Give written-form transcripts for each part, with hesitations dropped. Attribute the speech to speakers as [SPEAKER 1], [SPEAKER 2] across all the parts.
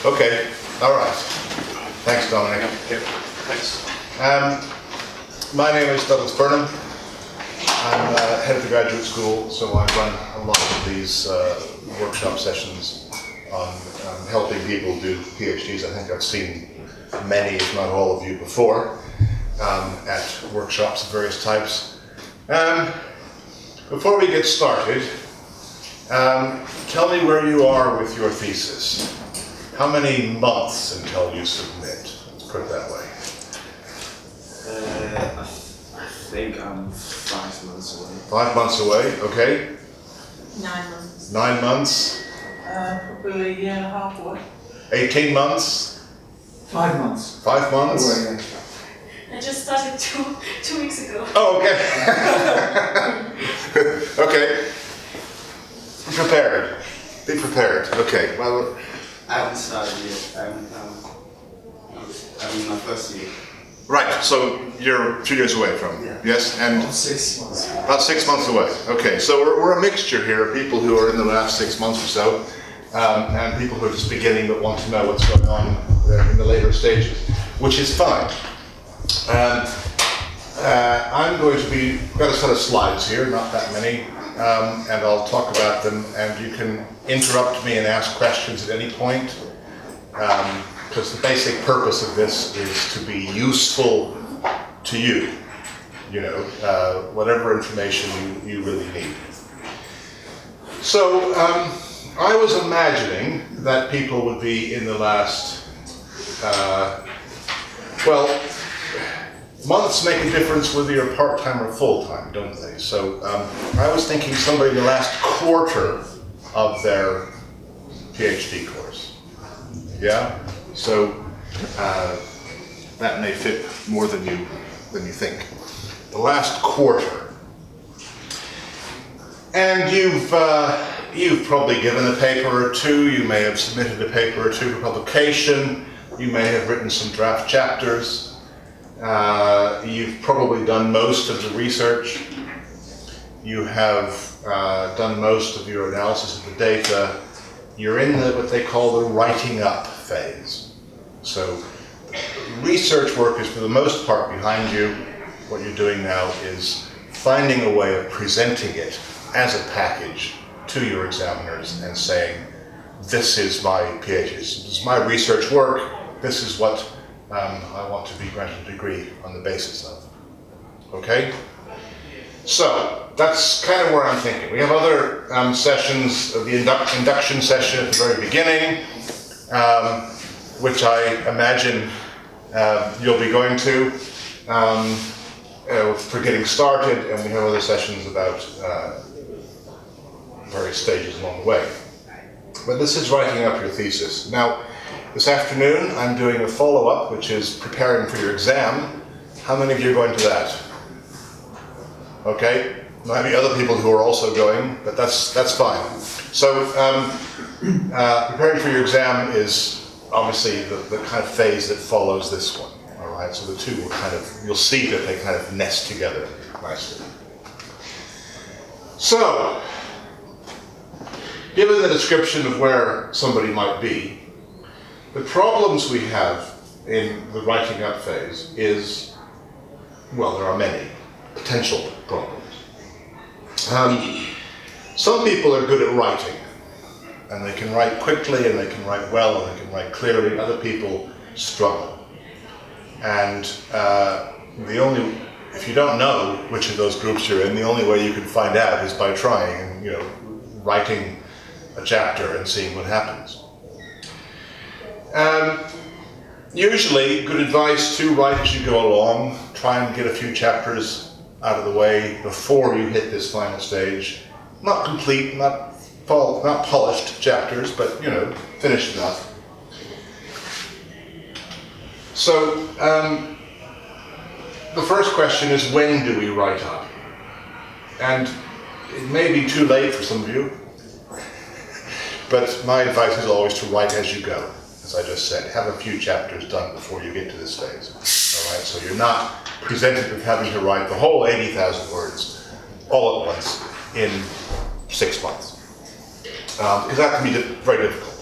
[SPEAKER 1] Okay, all right. Thanks, Dominic.
[SPEAKER 2] Yep. Thanks.
[SPEAKER 1] My name is Douglas Burnham. I'm head of the graduate school, so I run a lot of these workshop sessions on helping people do PhDs. I think I've seen many, if not all of you before, at workshops of various types. Before we get started, tell me where you are with your thesis. How many months until you submit? Let's put it that way.
[SPEAKER 2] I think I'm 5 months away.
[SPEAKER 1] 5 months away, okay.
[SPEAKER 3] 9 months.
[SPEAKER 1] 9 months.
[SPEAKER 3] Probably a year and a half away.
[SPEAKER 1] 18 months.
[SPEAKER 4] 5 months.
[SPEAKER 1] 5 months.
[SPEAKER 3] I just started two weeks ago.
[SPEAKER 1] Oh, okay. Okay. Be prepared. Be prepared. Okay. Well,
[SPEAKER 2] I haven't started yet. I'm in my first year.
[SPEAKER 1] right. So you're 2 years away from.
[SPEAKER 2] Yeah.
[SPEAKER 1] Yes, and
[SPEAKER 4] 6 months.
[SPEAKER 1] about 6 months away. Okay. So we're a mixture here of people who are in the last 6 months or so, and people who are just beginning but want to know what's going on in the later stages, which is fine. I'm going to be, got a set of slides here, not that many, and I'll talk about them, and you can interrupt me and ask questions at any point, because the basic purpose of this is to be useful to you, whatever information you really need. So I was imagining that people would be in the last, months make a difference whether you're part-time or full-time, don't they? So I was thinking somebody in the last quarter of their PhD course. Yeah? So that may fit more than you think. The last quarter. And you've probably given a paper or two, you may have submitted a paper or two for publication, you may have written some draft chapters. You've probably done most of the research. You have done most of your analysis of the data. You're in what they call the writing up phase. So research work is for the most part behind you. What you're doing now is finding a way of presenting it as a package to your examiners and saying, this is my PhD, this is my research work, this is what I want to be granted a degree on the basis of. Okay? So, that's kind of where I'm thinking. We have other sessions, the induction session at the very beginning, which I imagine you'll be going to for getting started, and we have other sessions about various stages along the way. But this is writing up your thesis. Now, this afternoon, I'm doing a follow-up, which is preparing for your exam. How many of you are going to that? Okay, there might be other people who are also going, but that's fine. So, preparing for your exam is obviously the kind of phase that follows this one. All right, so the two will you'll see that they kind of nest together nicely. So, given the description of where somebody might be, the problems we have in the writing up phase is, well, there are many potential problems. Some people are good at writing, and they can write quickly, and they can write well, and they can write clearly. Other people struggle. And if you don't know which of those groups you're in, the only way you can find out is by trying and, writing a chapter and seeing what happens. Usually, good advice to write as you go along. Try and get a few chapters out of the way before you hit this final stage. Not complete, not polished chapters, but finished enough. So, the first question is, when do we write up? And it may be too late for some of you, but my advice is always to write as you go. As I just said, have a few chapters done before you get to this phase. All right, so you're not presented with having to write the whole 80,000 words all at once in 6 months, because that can be very difficult.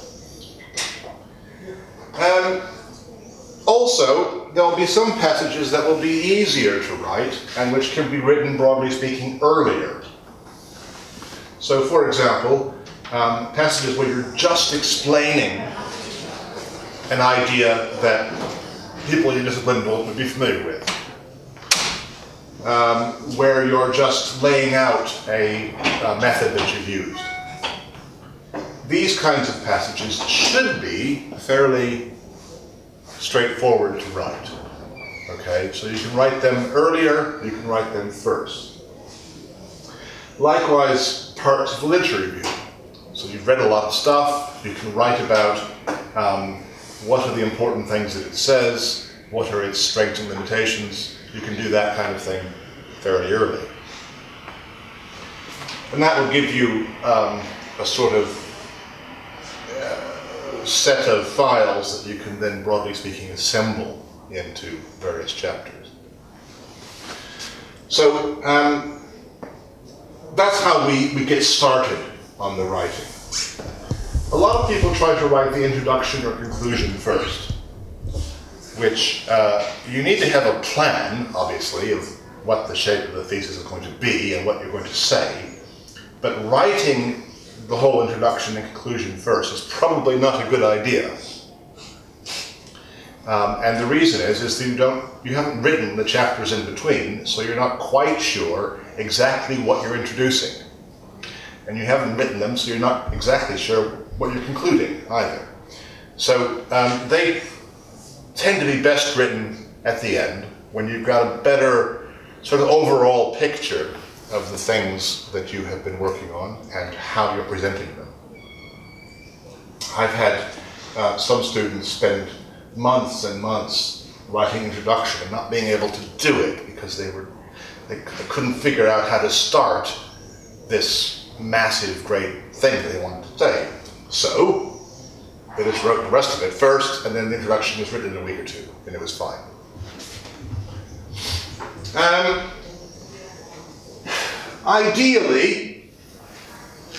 [SPEAKER 1] Also, there will be some passages that will be easier to write and which can be written, broadly speaking, earlier. So, for example, passages where you're just explaining an idea that people in your discipline would be familiar with. Where you're just laying out a method that you've used. These kinds of passages should be fairly straightforward to write. Okay, so you can write them earlier, you can write them first. Likewise, parts of the literature review. So you've read a lot of stuff, you can write about what are the important things that it says, what are its strengths and limitations. You can do that kind of thing fairly early. And that will give you a sort of set of files that you can then, broadly speaking, assemble into various chapters. So that's how we get started on the writing. A lot of people try to write the introduction or conclusion first, which you need to have a plan, obviously, of what the shape of the thesis is going to be and what you're going to say. But writing the whole introduction and conclusion first is probably not a good idea. And the reason is that you haven't written the chapters in between, so you're not quite sure exactly what you're introducing. And you haven't written them, so you're not exactly sure what you're concluding either. So they tend to be best written at the end, when you've got a better sort of overall picture of the things that you have been working on and how you're presenting them. I've had some students spend months and months writing introduction and not being able to do it because they couldn't figure out how to start this massive, great thing that they wanted to say. So they just wrote the rest of it first, and then the introduction was written in a week or two, and it was fine. Ideally,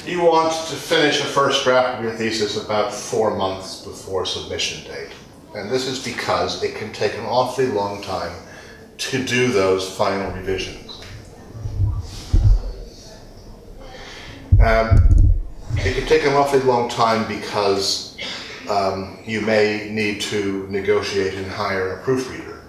[SPEAKER 1] you want to finish a first draft of your thesis about 4 months before submission date. And this is because it can take an awfully long time to do those final revisions. It can take an awfully long time because you may need to negotiate and hire a proofreader.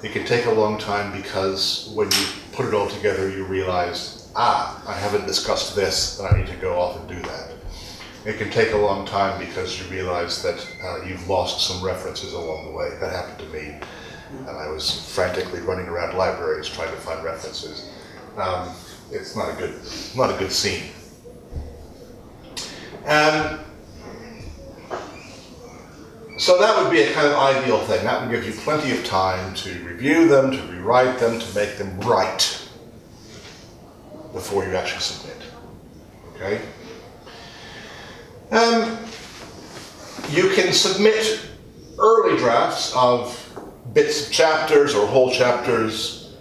[SPEAKER 1] It can take a long time because when you put it all together, you realize, I haven't discussed this, and I need to go off and do that. It can take a long time because you realize that you've lost some references along the way. That happened to me, and I was frantically running around libraries trying to find references. It's not a good scene. So that would be a kind of ideal thing. That would give you plenty of time to review them, to rewrite them, to make them right before you actually submit. Okay? You can submit early drafts of bits of chapters or whole chapters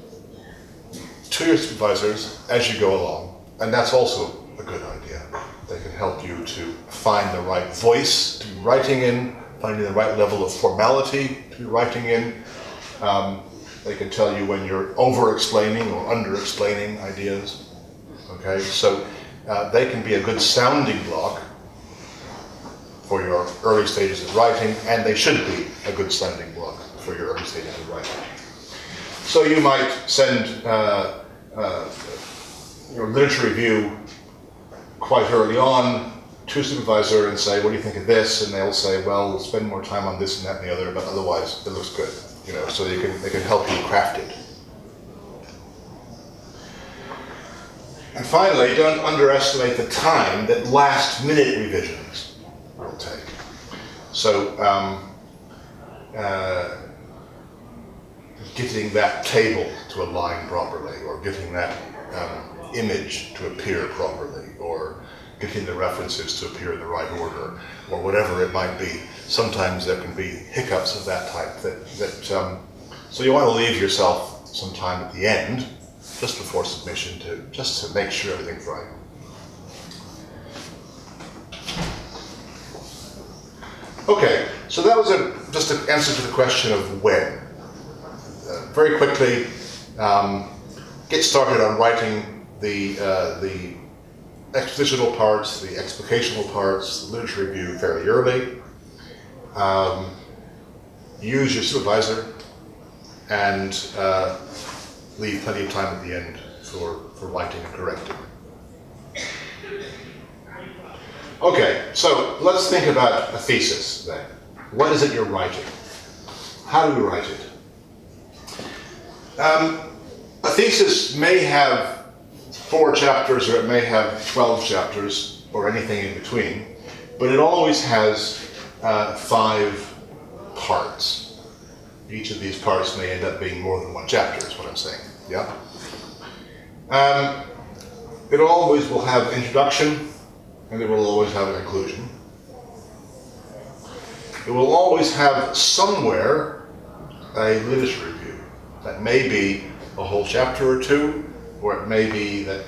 [SPEAKER 1] to your supervisors as you go along, and that's also a good idea. They can help you to find the right voice to be writing in, finding the right level of formality to be writing in. They can tell you when you're over-explaining or under-explaining ideas. Okay, so they can be a good sounding block for your early stages of writing, and they should be a good sounding block for your early stages of writing. So you might send your literature review quite early on to a supervisor and say, what do you think of this? And they'll say, well, we'll spend more time on this and that and the other, but otherwise it looks good. So they can help you craft it. And finally, don't underestimate the time that last-minute revisions will take. So getting that table to align properly, or getting that image to appear properly, or getting the references to appear in the right order, or whatever it might be. Sometimes there can be hiccups of that type. So you want to leave yourself some time at the end, just before submission, to make sure everything's right. Okay, So that was just an answer to the question of when. Very quickly, get started on writing the expositional parts, the explicational parts, the literature review fairly early. Use your supervisor, and leave plenty of time at the end for writing and correcting. Okay, so let's think about a thesis then. What is it you're writing? How do we write it? A thesis may have 4 chapters, or it may have 12 chapters, or anything in between, but it always has 5 parts. Each of these parts may end up being more than 1 chapter, is what I'm saying. Yeah? It always will have introduction, and it will always have a conclusion. It will always have somewhere a literature review. That may be a whole chapter or 2, or it may be that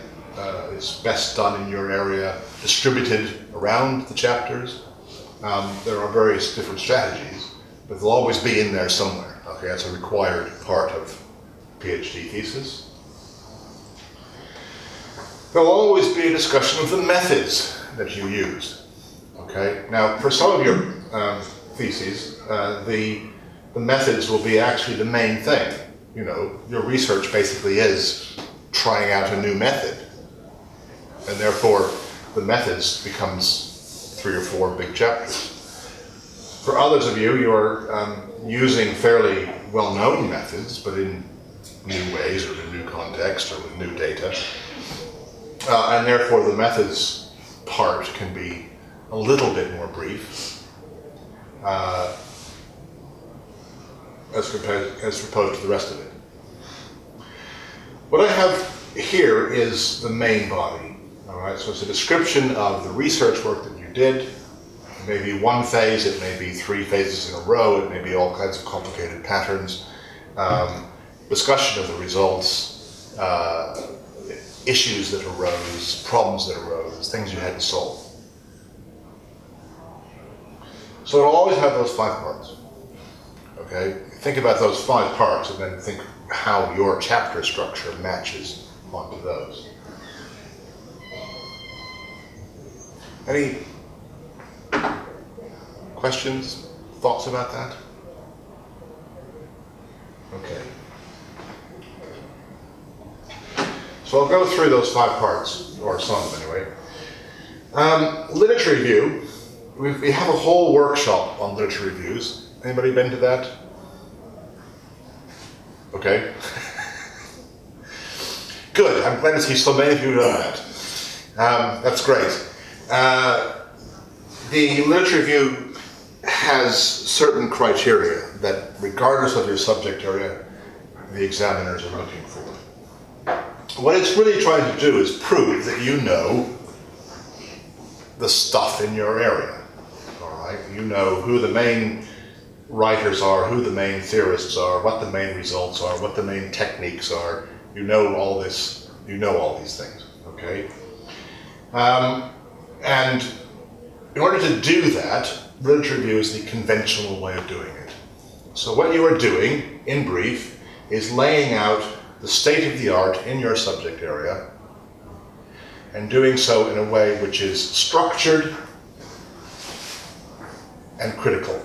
[SPEAKER 1] it's best done in your area, distributed around the chapters. There are various different strategies, but they'll always be in there somewhere. Okay, that's a required part of PhD thesis. There'll always be a discussion of the methods that you used. Okay, now for some of your theses, the methods will be actually the main thing. You know, your research basically is trying out a new method, and therefore the methods becomes 3 or 4 big chapters. For others of you, you're using fairly well-known methods, but in new ways or in a new context or with new data. And therefore the methods part can be a little bit more brief as opposed to the rest of it. What I have here is the main body. All right, so it's a description of the research work that you did. It may be 1 phase, it may be 3 phases in a row, it may be all kinds of complicated patterns. Discussion of the results, issues that arose, problems that arose, things you had to solve. So it'll always have those 5 parts. Okay, think about those 5 parts and then think how your chapter structure matches onto those. Any questions, thoughts about that? Okay. So I'll go through those 5 parts, or some of them anyway. Literature review. We have a whole workshop on literature reviews. Anybody been to that? Okay. Good. I'm glad to see so many of you have done that. That's great. The literature review has certain criteria that, regardless of your subject area, the examiners are looking for. What it's really trying to do is prove that you know the stuff in your area. All right, you know who the main writers are, who the main theorists are, what the main results are, what the main techniques are. You know all this. You know all these things. Okay, and in order to do that, literature review is the conventional way of doing it. So what you are doing, in brief, is laying out the state of the art in your subject area, and doing so in a way which is structured and critical.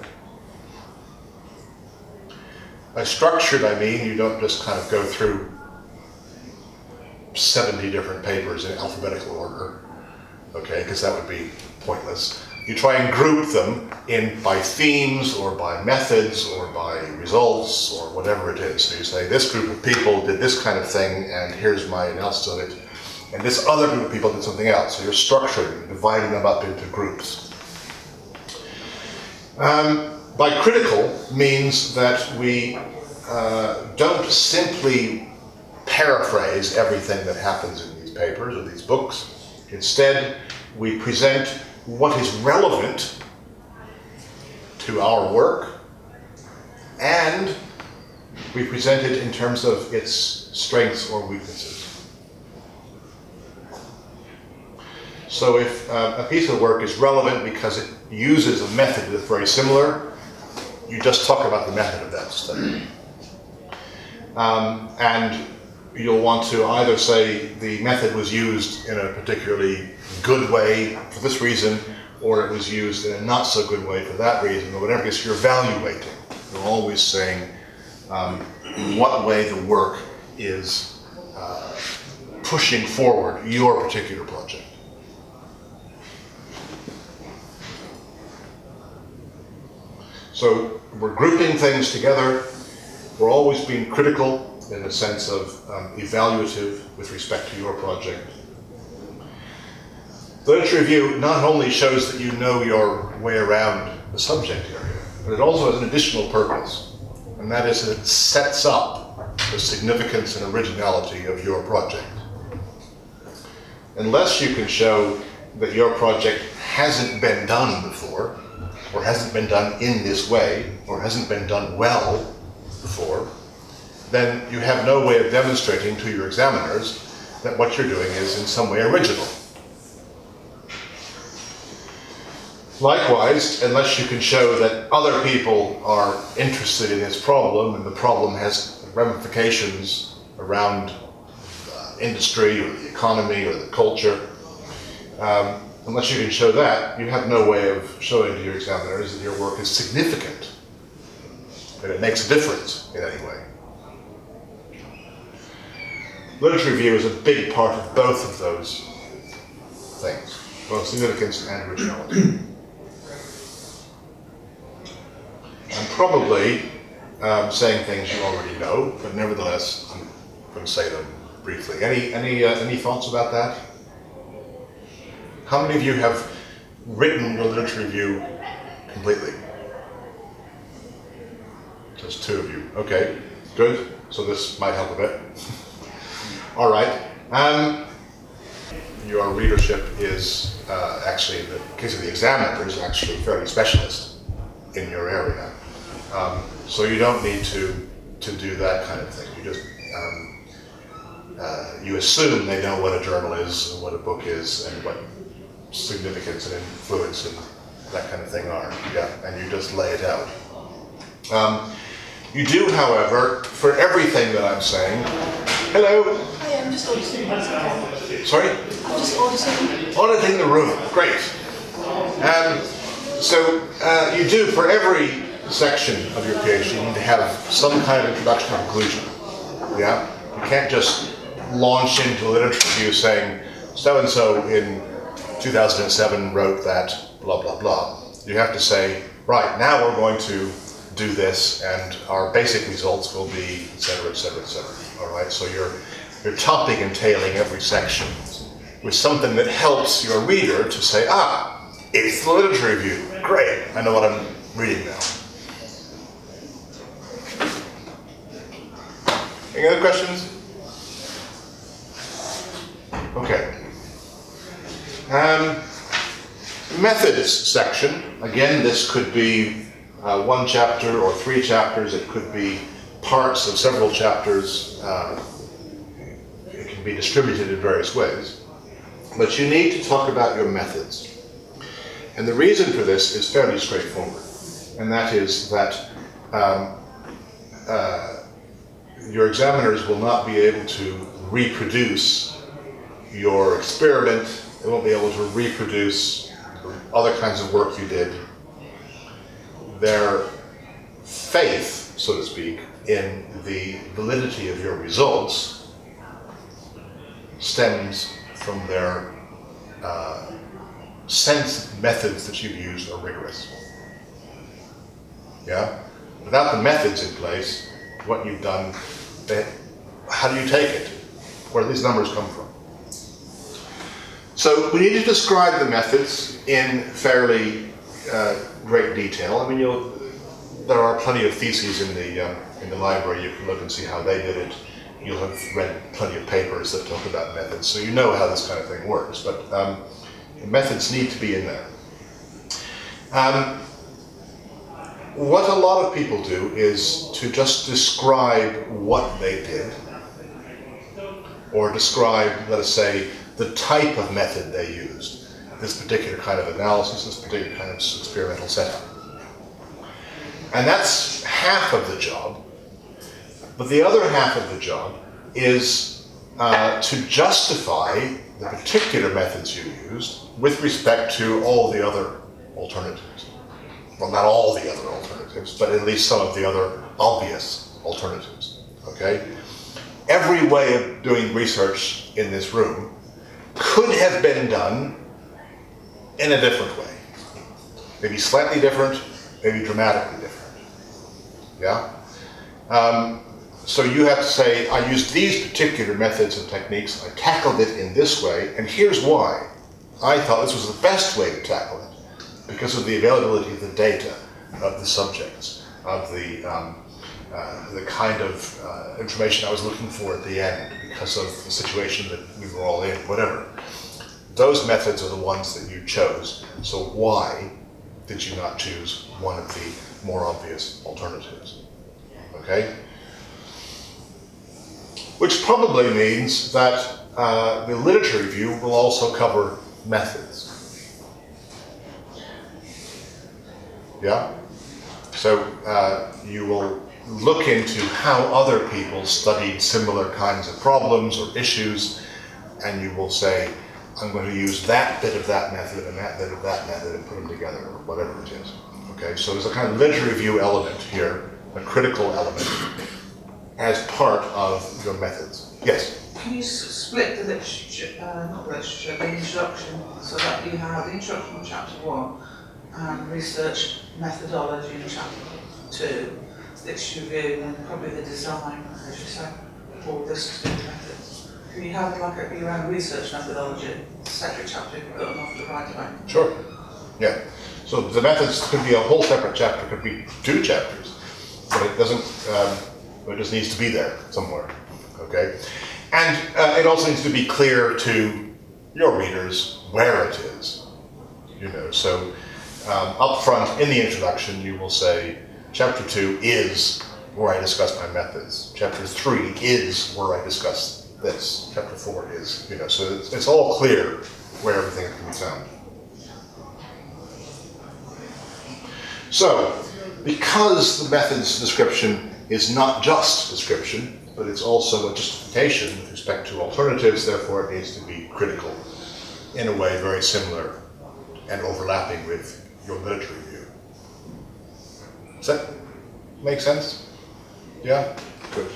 [SPEAKER 1] By structured, I mean you don't just kind of go through 70 different papers in alphabetical order, okay, because that would be pointless. You try and group them in by themes or by methods or by results or whatever it is. So you say this group of people did this kind of thing and here's my analysis of it, and this other group of people did something else. So you're structuring, dividing them up into groups. By critical means that we don't simply paraphrase everything that happens in these papers or these books. Instead, we present what is relevant to our work, and we present it in terms of its strengths or weaknesses. So if a piece of work is relevant because it uses a method that's very similar, you just talk about the method of that study. And you'll want to either say the method was used in a particularly good way for this reason, or it was used in a not so good way for that reason, or whatever, because you're evaluating. You're always saying in what way the work is pushing forward your particular project. So we're grouping things together. We're always being critical in the sense of evaluative with respect to your project. The literature review not only shows that you know your way around the subject area, but it also has an additional purpose, and that is that it sets up the significance and originality of your project. Unless you can show that your project hasn't been done before, or hasn't been done in this way, or hasn't been done well before, then you have no way of demonstrating to your examiners that what you're doing is in some way original. Likewise, unless you can show that other people are interested in this problem and the problem has ramifications around industry or the economy or the culture, unless you can show that, you have no way of showing to your examiners that your work is significant, that it makes a difference in any way. Literature review is a big part of both of those things, both significance and originality. I'm probably saying things you already know, but nevertheless, I'm going to say them briefly. Any thoughts about that? How many of you have written your literature review completely? Just 2 of you. Okay, good. So this might help a bit. All right. Your readership is actually, in the case of the examiners, actually fairly specialist in your area. So you don't need to do that kind of thing. You just you assume they know what a journal is and what a book is and what significance and influence and that kind of thing are. Yeah, and you just lay it out. You do, however, for everything that I'm saying. Hello.
[SPEAKER 3] Hi, I'm just auditing.
[SPEAKER 1] Sorry?
[SPEAKER 3] I'm just auditing.
[SPEAKER 1] Auditing the room. Great. So you do for every section of your PhD, you need to have some kind of introduction or conclusion. Yeah? You can't just launch into a literature review saying, so-and-so in 2007 wrote that, blah, blah, blah. You have to say, right, now we're going to do this, and our basic results will be, et cetera, et cetera, et cetera. All right, so you're topping and tailing every section with something that helps your reader to say, it's the literature review. Great, I know what I'm reading now. Any other questions? Okay. Methods section. Again, this could be 1 chapter or 3 chapters. It could be parts of several chapters. It can be distributed in various ways. But you need to talk about your methods. And the reason for this is fairly straightforward. And that is that your examiners will not be able to reproduce your experiment. They won't be able to reproduce other kinds of work you did. Their faith, so to speak, in the validity of your results stems from their sense that methods that you've used are rigorous. Yeah? Without the methods in place, what you've done, how do you take it? Where do these numbers come from? So we need to describe the methods in fairly great detail. I mean, there are plenty of theses in the library. You can look and see how they did it. You'll have read plenty of papers that talk about methods, so you know how this kind of thing works. But methods need to be in there. What a lot of people do is to just describe what they did, or describe, let us say, the type of method they used, this particular kind of analysis, this particular kind of experimental setup. And that's half of the job. But the other half of the job is to justify the particular methods you used with respect to all the other alternatives. Well, not all the other alternatives, but at least some of the other obvious alternatives, okay? Every way of doing research in this room could have been done in a different way. Maybe slightly different, maybe dramatically different, yeah? So you have to say, I used these particular methods and techniques, I tackled it in this way, and here's why. I thought this was the best way to tackle it, because of the availability of the data, of the subjects, of the kind of information I was looking for at the end, because of the situation that we were all in, whatever. Those methods are the ones that you chose, so why did you not choose one of the more obvious alternatives? Okay? Which probably means that the literature review will also cover methods. Yeah? So you will look into how other people studied similar kinds of problems or issues, and you will say, I'm going to use that bit of that method and that bit of that method and put them together, or whatever it is. Okay, so there's a kind of literature review element here, a critical element, as part of your methods. Yes?
[SPEAKER 5] Can you split the literature, not literature, the introduction, so that you have the introduction in chapter 1 and research methodology in chapter 2, literature review, and probably the design, as you say, all this particular methods. Can you have like your own research methodology, separate chapter you put them off the right away?
[SPEAKER 1] Sure. Yeah. So the methods could be a whole separate chapter, could be 2 chapters, but it doesn't, it just needs to be there somewhere, okay? And it also needs to be clear to your readers where it is, you know. So up front in the introduction, you will say, chapter 2 is where I discuss my methods. Chapter 3 is where I discuss this. Chapter 4 is, you know, so it's all clear where everything can be found. So, because the methods description is not just description, but it's also a justification with respect to alternatives, therefore it needs to be critical in a way very similar and overlapping with your literature review. Does that make sense? Yeah? Good.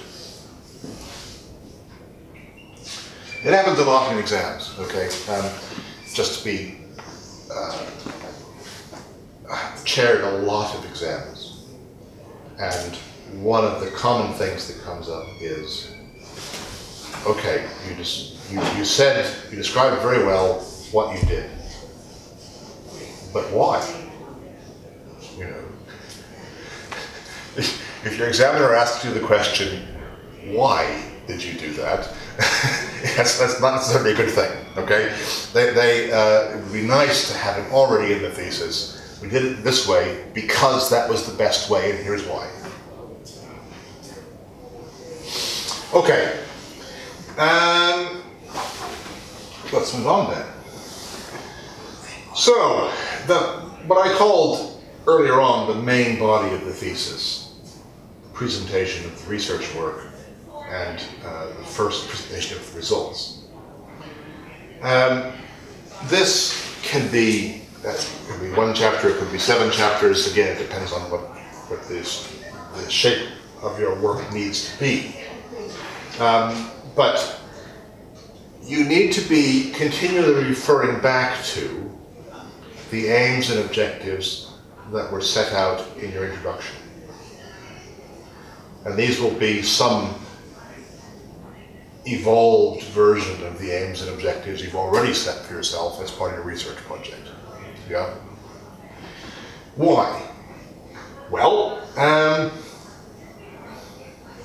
[SPEAKER 1] It happens a lot in exams, okay? Just to be, I've chaired a lot of exams, and one of the common things that comes up is, okay, you described very well what you did, but why? You know, if your examiner asks you the question, why did you do that? That's not necessarily a good thing, okay? It would be nice to have it already in the thesis. We did it this way because that was the best way, and here's why. Okay. Let's move on then. So, what I called earlier on the main body of the thesis, presentation of the research work, and the first presentation of the results. This can be 1 chapter, it could be 7 chapters. Again, it depends on what the shape of your work needs to be. But you need to be continually referring back to the aims and objectives that were set out in your introduction. And these will be some evolved version of the aims and objectives you've already set for yourself as part of your research project. Yeah? Why? Well,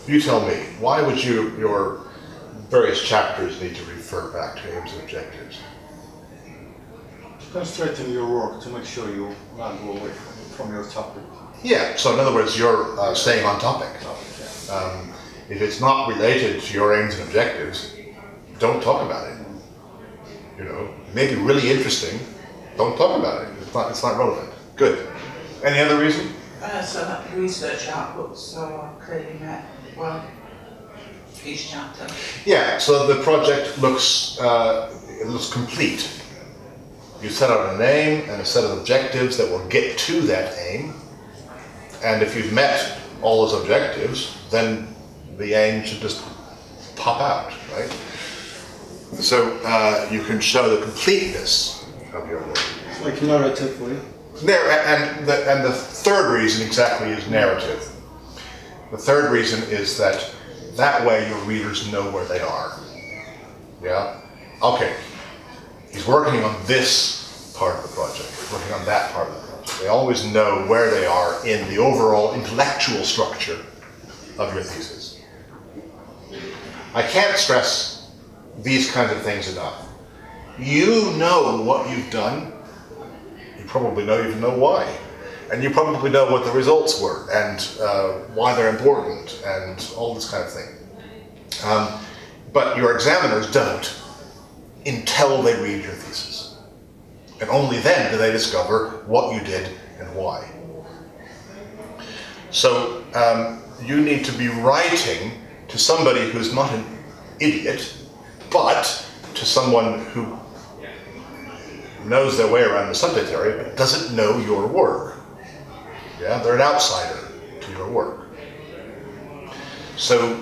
[SPEAKER 1] you tell me, why would your various chapters need to refer back to aims and objectives?
[SPEAKER 4] To straighten your work, to make sure you not go away from your topic.
[SPEAKER 1] Yeah, so in other words, you're staying on topic. If it's not related to your aims and objectives, don't talk about it. You know, it may be really interesting, don't talk about it. It's not relevant. Good. Any other reason?
[SPEAKER 5] So that research outputs are clearly met, well, each chapter.
[SPEAKER 1] Yeah, so the project looks, it looks complete. You set out an aim and a set of objectives that will get to that aim. And if you've met all those objectives, then the aim should just pop out, right? So you can show the completeness of your work.
[SPEAKER 6] It's like narrative for you.
[SPEAKER 1] And the third reason exactly is narrative. The third reason is that way your readers know where they are. Yeah? Okay. He's working on this part of the project. He's working on that part of the project. They always know where they are in the overall intellectual structure of your thesis. I can't stress these kinds of things enough. You know what you've done. You probably even know why. And you probably know what the results were and why they're important and all this kind of thing. But your examiners don't until they read your thesis. And only then do they discover what you did and why. So you need to be writing to somebody who's not an idiot, but to someone who knows their way around the subject area but doesn't know your work. Yeah, they're an outsider to your work. So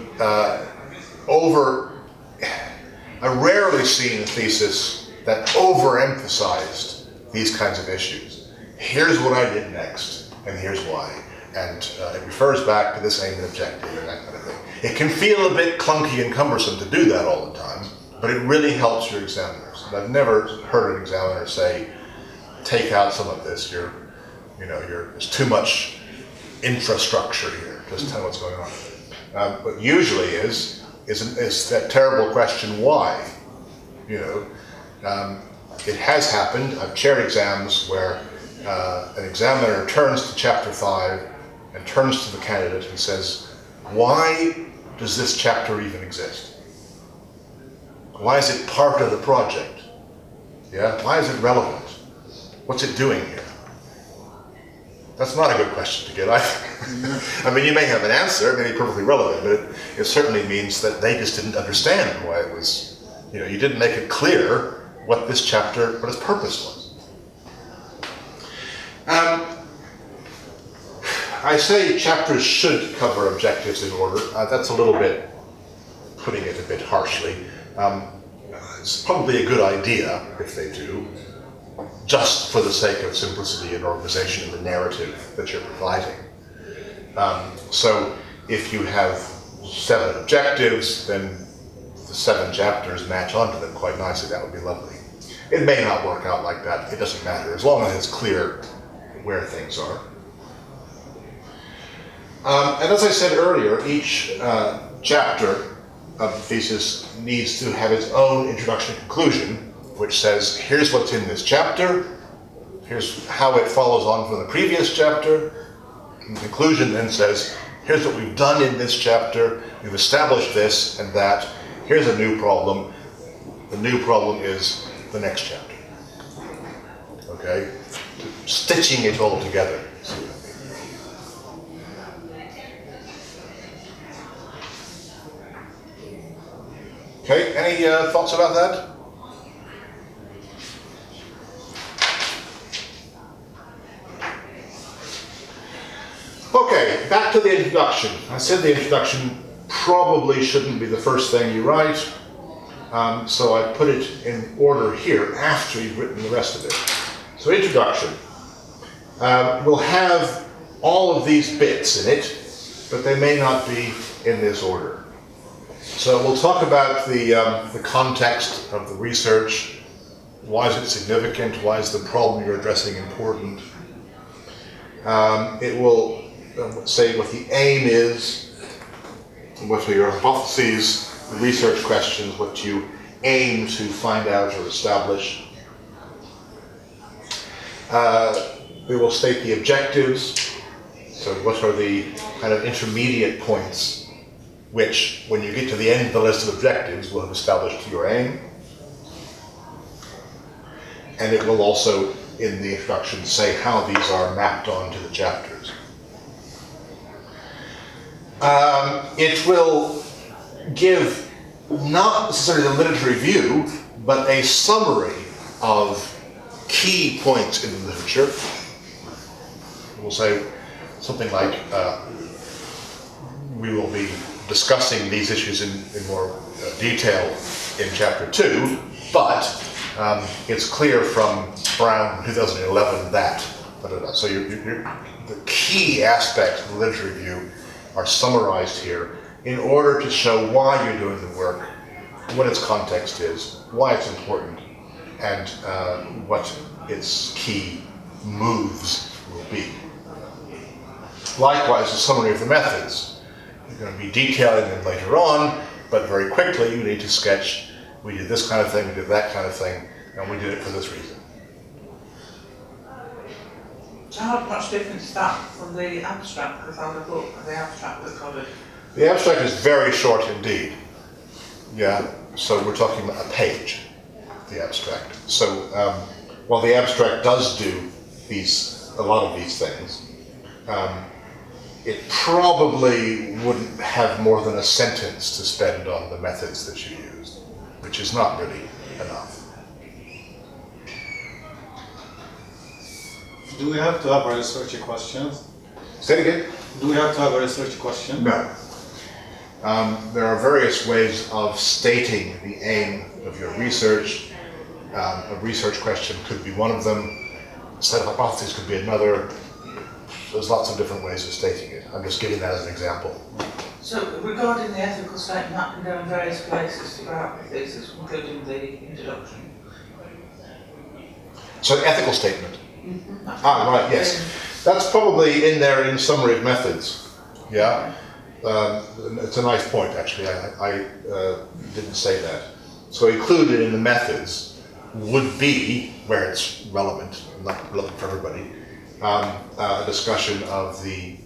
[SPEAKER 1] I rarely see in a thesis that overemphasized these kinds of issues. Here's what I did next, and here's why. And it refers back to this aim and objective and that kind of thing. It can feel a bit clunky and cumbersome to do that all the time, but it really helps your examiners. And I've never heard an examiner say, take out some of this, there's too much infrastructure here, just tell what's going on. But usually is that terrible question, why? It has happened. I've chaired exams where an examiner turns to chapter 5 and turns to the candidate and says, why does this chapter even exist? Why is it part of the project? Yeah, why is it relevant? What's it doing here? That's not a good question to get, I think. I mean, you may have an answer, it may be perfectly relevant, but it certainly means that they just didn't understand why it was, you didn't make it clear what its purpose was. I say chapters should cover objectives in order. That's a little bit, putting it a bit harshly. It's probably a good idea if they do, just for the sake of simplicity and organization in the narrative that you're providing. So if you have 7 objectives, then the 7 chapters match onto them quite nicely. That would be lovely. It may not work out like that. It doesn't matter, as long as it's clear where things are. And as I said earlier, each chapter of the thesis needs to have its own introduction and conclusion, which says, here's what's in this chapter, here's how it follows on from the previous chapter. And the conclusion then says, here's what we've done in this chapter, we've established this and that, here's a new problem. The new problem is the next chapter. Okay? Stitching it all together. Okay, any thoughts about that? Okay, back to the introduction. I said the introduction probably shouldn't be the first thing you write, so I put it in order here after you've written the rest of it. So introduction. We'll have all of these bits in it, but they may not be in this order. So we'll talk about the context of the research. Why is it significant? Why is the problem you're addressing important? It will say what the aim is, what are your hypotheses, the research questions, what you aim to find out or establish. We will state the objectives. So what are the kind of intermediate points which, when you get to the end of the list of objectives, will have established your aim. And it will also, in the introduction, say how these are mapped onto the chapters. It will give not necessarily the literature review, but a summary of key points in the literature. We'll say something like, we will be discussing these issues in more detail in chapter 2, but it's clear from Brown 2011 that, so the key aspects of the literature review are summarized here in order to show why you're doing the work, what its context is, why it's important, and what its key moves will be. Likewise, a summary of the methods. You're going to be detailing them later on, but very quickly you need to sketch, we did this kind of thing, we did that kind of thing, and we did it for this reason.
[SPEAKER 5] So how much difference is that from the abstract? Because I would have thought the abstract was covered.
[SPEAKER 1] The abstract is very short indeed. Yeah, so we're talking about a page, the abstract. So while the abstract does do a lot of these things, it probably wouldn't have more than a sentence to spend on the methods that you used, which is not really enough.
[SPEAKER 6] Do we have to have a research question?
[SPEAKER 1] Say it again?
[SPEAKER 6] Do we have to have a research question?
[SPEAKER 1] No. There are various ways of stating the aim of your research. A research question could be one of them. A set of hypotheses could be another. There's lots of different ways of stating it. I'm just giving that as an example.
[SPEAKER 5] So regarding the ethical statement, that can go in various places throughout the thesis, including the introduction.
[SPEAKER 1] So the ethical statement. Ah, right, yes. That's probably in there in summary of methods. Yeah. It's a nice point, actually. I didn't say that. So included in the methods would be, where it's relevant, not relevant for everybody, a discussion of the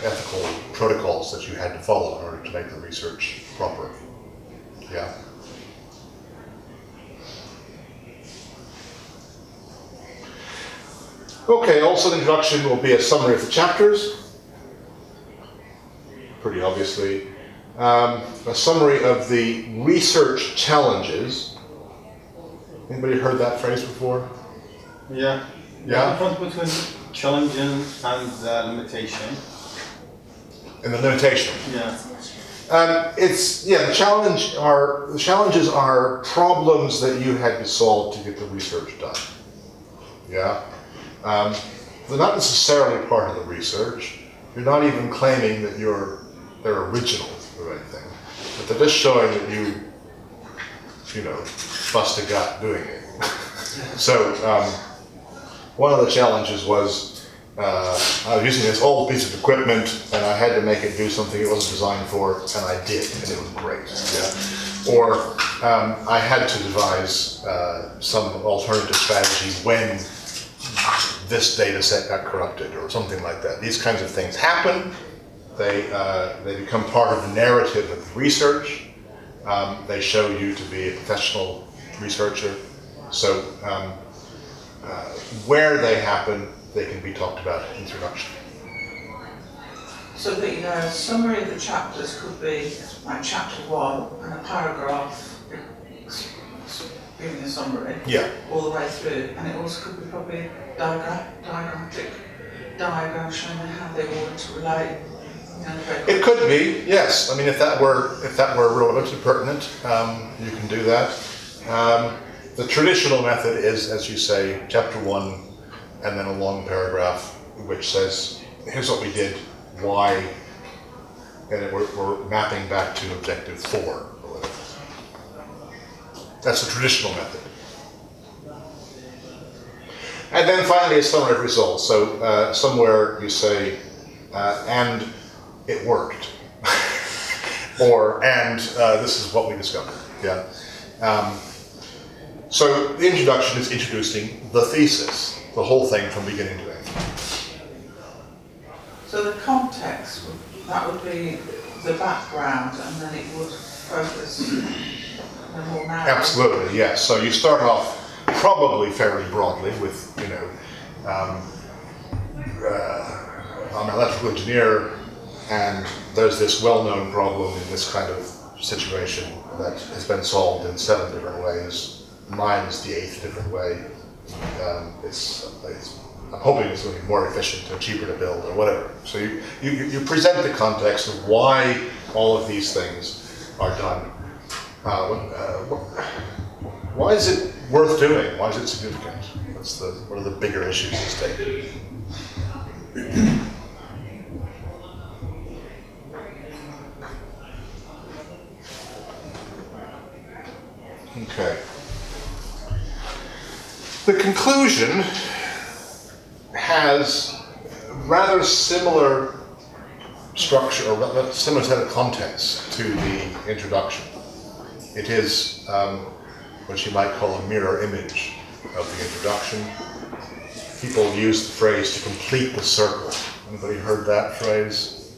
[SPEAKER 1] ethical protocols that you had to follow in order to make the research proper. Yeah. Okay, also the introduction will be a summary of the chapters, pretty obviously. A summary of the research challenges. Anybody heard that phrase before?
[SPEAKER 6] Yeah.
[SPEAKER 1] Yeah?
[SPEAKER 6] The difference between challenging and limitation.
[SPEAKER 1] And the limitation.
[SPEAKER 6] Yeah.
[SPEAKER 1] The challenges are problems that you had to solve to get the research done. Yeah? They're not necessarily part of the research. You're not even claiming that they're original or anything. But they're just showing that you know, bust a gut doing it. So, one of the challenges was I was using this old piece of equipment and I had to make it do something it wasn't designed for, and I did, and it was great. Yeah? Or I had to devise some alternative strategy when this data set got corrupted or something like that. These kinds of things happen. They become part of the narrative of the research. They show you to be a professional researcher. So where they happen, they can be talked about in introduction.
[SPEAKER 5] So the summary of the chapters could be like chapter 1 and a paragraph giving a summary all the way through, and it also could be probably a diagram showing how they all interrelate.
[SPEAKER 1] It could be, yes. I mean, if that were relevant and pertinent, you can do that. The traditional method is, as you say, chapter 1 and then a long paragraph which says, here's what we did, why, and we're mapping back to objective 4 or whatever. That's the traditional method. And then finally a summary of results. So somewhere you say, and it worked. Or, and this is what we discovered. Yeah. So the introduction is introducing the thesis, the whole thing from beginning to end.
[SPEAKER 5] So the context, that would be the background, and then it would focus the more narrow.
[SPEAKER 1] Absolutely, yes. So you start off probably fairly broadly with, I'm an electrical engineer, And there's this well-known problem in this kind of situation that has been solved in 7 different ways. Mine is the 8th different way. I'm hoping it's going to be more efficient or cheaper to build or whatever. So you present the context of why all of these things are done. Why is it worth doing? Why is it significant? What are the bigger issues at stake? Okay. The conclusion has rather similar structure, or rather similar set of contents to the introduction. It is what you might call a mirror image of the introduction. People use the phrase to complete the circle. Anybody heard that phrase?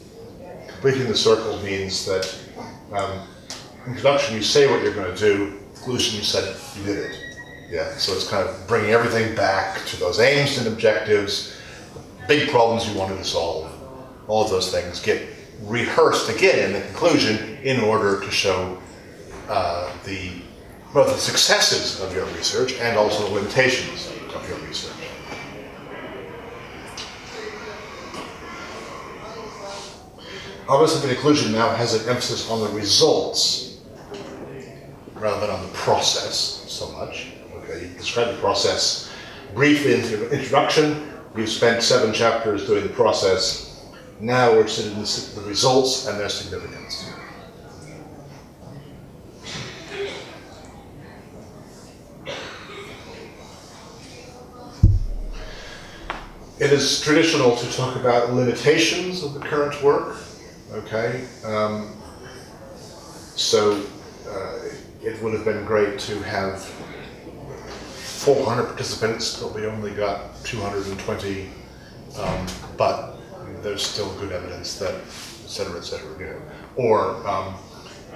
[SPEAKER 1] Completing the circle means that introduction, you say what you're going to do. Conclusion, you said you did it. Yeah, so it's kind of bringing everything back to those aims and objectives, big problems you wanted to solve. All of those things get rehearsed again in the conclusion in order to show both the successes of your research and also the limitations of your research. Obviously, the conclusion now has an emphasis on the results rather than on the process so much. Okay, you describe the process briefly in the introduction. We've spent 7 chapters doing the process. Now we're interested in the results and their significance. It is traditional to talk about limitations of the current work. Okay, it would have been great to have 400 participants, but we only got 220. But there's still good evidence that, et cetera, you know. Or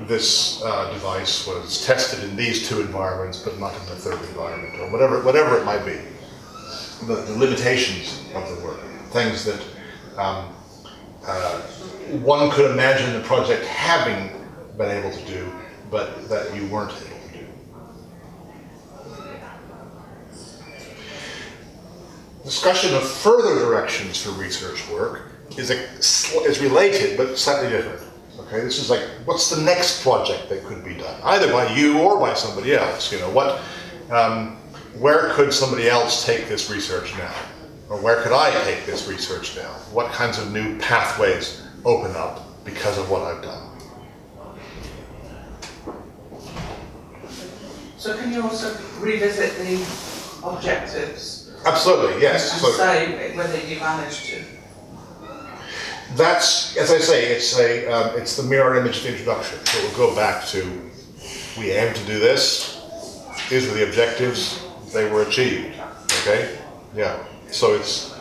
[SPEAKER 1] this device was tested in these 2 environments, but not in the 3rd environment, or whatever it might be. The limitations of the work, things that one could imagine the project having been able to do, but that you weren't able to do. Discussion of further directions for research work is related, but slightly different. Okay, this is like, what's the next project that could be done, either by you or by somebody else? You know, where could somebody else take this research now? Or where could I take this research now? What kinds of new pathways open up because of what I've done?
[SPEAKER 5] So can you also revisit the objectives?
[SPEAKER 1] Absolutely, yes.
[SPEAKER 5] And
[SPEAKER 1] So
[SPEAKER 5] say whether you managed to?
[SPEAKER 1] that's, as I say, it's the mirror image of the introduction. So it will go back to, we aim to do this, these were the objectives, they were achieved, okay? Yeah, so it's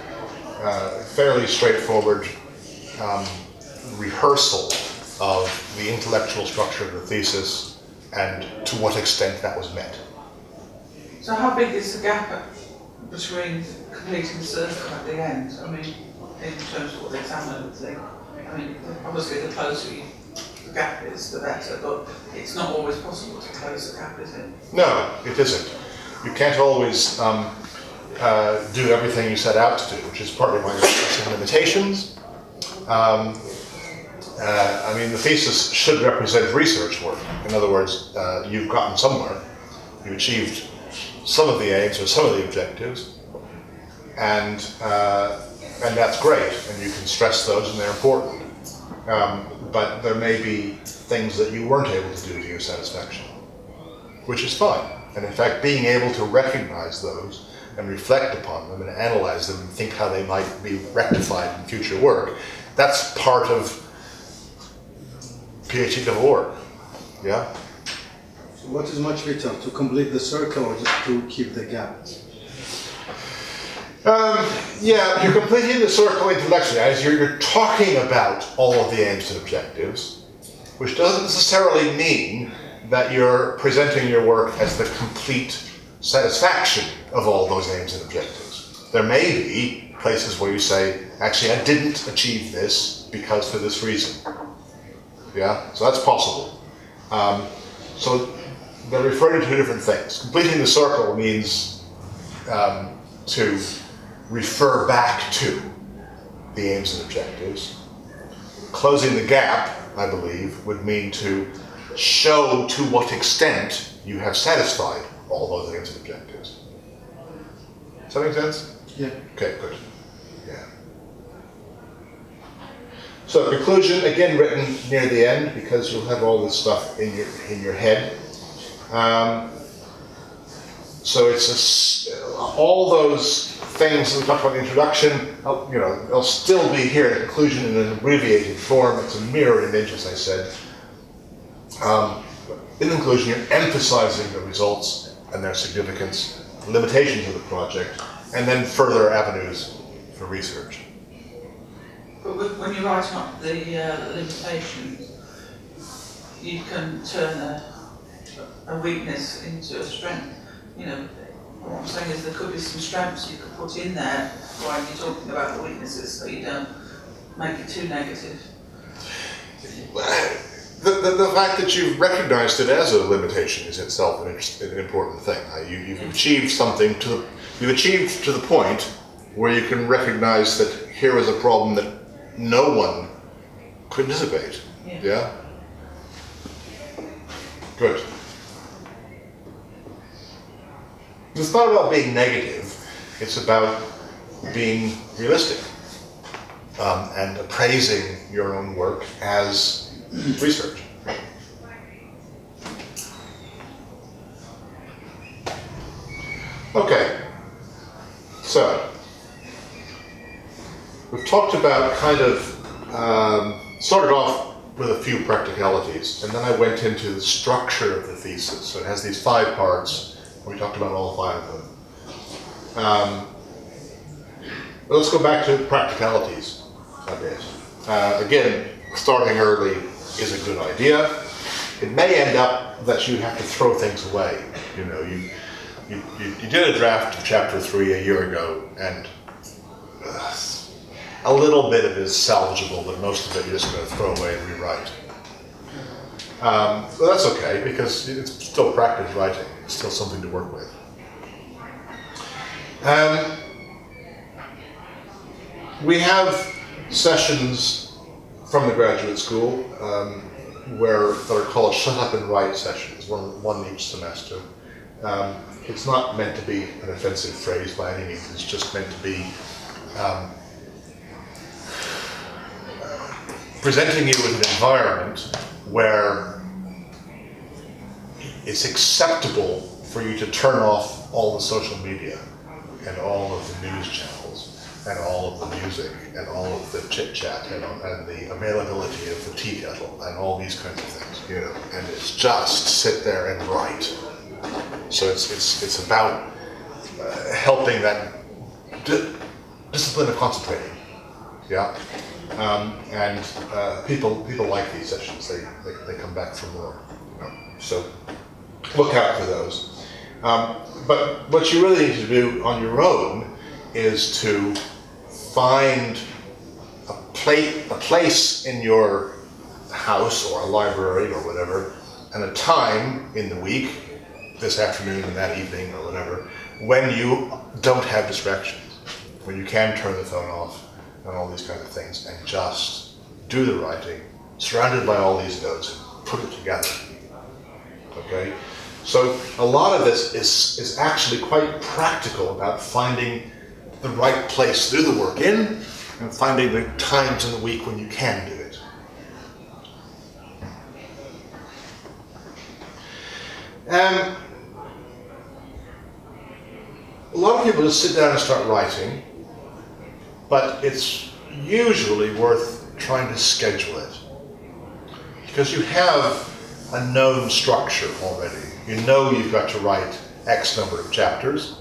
[SPEAKER 1] fairly straightforward rehearsal of the intellectual structure of the thesis and to what extent that was met.
[SPEAKER 5] So how big is the gap between completing the circle at the end? I mean, in terms of what the examiner would think. I mean, obviously the closer the gap is, the better, but it's not always possible to close the gap, is it?
[SPEAKER 1] No, it isn't. You can't always do everything you set out to do, which is partly why you're discussing limitations. I mean, the thesis should represent research work. In other words, you've gotten somewhere, you've achieved some of the aims or some of the objectives, and that's great, and you can stress those, and they're important. But there may be things that you weren't able to do to your satisfaction, which is fine. And in fact, being able to recognize those and reflect upon them and analyze them and think how they might be rectified in future work, that's part of PhD level work. Yeah?
[SPEAKER 6] So what is much better, to complete the circle or just to keep the gap?
[SPEAKER 1] Yeah, you're completing the circle intellectually as you're talking about all of the aims and objectives, which doesn't necessarily mean that you're presenting your work as the complete satisfaction of all those aims and objectives. There may be places where you say, actually, I didn't achieve this because for this reason. Yeah, so that's possible. So they're referring to two different things. Completing the circle means to refer back to the aims and objectives. Closing the gap, I believe, would mean to show to what extent you have satisfied all those aims and objectives. Does that make sense?
[SPEAKER 6] Yeah.
[SPEAKER 1] Okay, good. Yeah. So conclusion, again written near the end because you'll have all this stuff in your head. So it's all those things that we talked about in the introduction, they'll still be here in the conclusion in an abbreviated form. It's a mirror image, as I said. In the conclusion, you're emphasizing the results and their significance, limitations of the project, and then further avenues for research.
[SPEAKER 5] But when you're writing up the limitations, you can turn a weakness into a strength. What I'm saying is there could be some strengths you could put in there while you're talking about the weaknesses, so you don't make it too negative.
[SPEAKER 1] The fact that you've recognized it as a limitation is itself an important thing. You've achieved something you've achieved to the point where you can recognize that here is a problem that no one could anticipate. Yeah? Good. It's not about being negative, it's about being realistic and appraising your own work as research. Okay, so we've talked about started off with a few practicalities, and then I went into the structure of the thesis. So it has these 5 parts. We talked about all 5 of them. But let's go back to practicalities a bit. Again, starting early is a good idea. It may end up that you have to throw things away. You did a draft of chapter 3 a year ago, and a little bit of it is salvageable, but most of it you're just going to throw away and rewrite. Well, that's okay, because it's still practice writing. It's still something to work with. We have sessions from the graduate school that are called Shut Up and Write sessions, one each semester. It's not meant to be an offensive phrase by any means. It's just meant to be presenting you with an environment where it's acceptable for you to turn off all the social media and all of the news channels and all of the music and all of the chit-chat and the availability of the tea kettle and all these kinds of things, and it's just sit there and write. So it's about helping that discipline of concentrating, yeah. And people like these sessions. They come back for more. So look out for those. But what you really need to do on your own is to find a place in your house or a library or whatever, and a time in the week, this afternoon and that evening or whatever, when you don't have distractions, when you can turn the phone off and all these kinds of things, and just do the writing, surrounded by all these notes, and put it together. Okay? So a lot of this is actually quite practical about finding the right place to do the work in, and finding the times in the week when you can do it. A lot of people just sit down and start writing, but it's usually worth trying to schedule it, because you have a known structure already. You know you've got to write X number of chapters,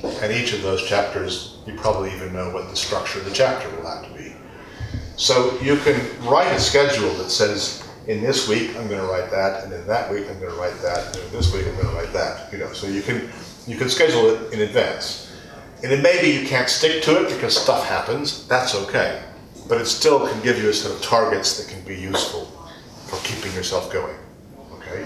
[SPEAKER 1] and each of those chapters, you probably even know what the structure of the chapter will have to be. So you can write a schedule that says, in this week I'm going to write that, and in that week I'm going to write that, and in this week I'm going to write that. So you can schedule it in advance. And then maybe you can't stick to it because stuff happens. That's okay. but it still can give you a set of targets that can be useful for keeping yourself going. Okay?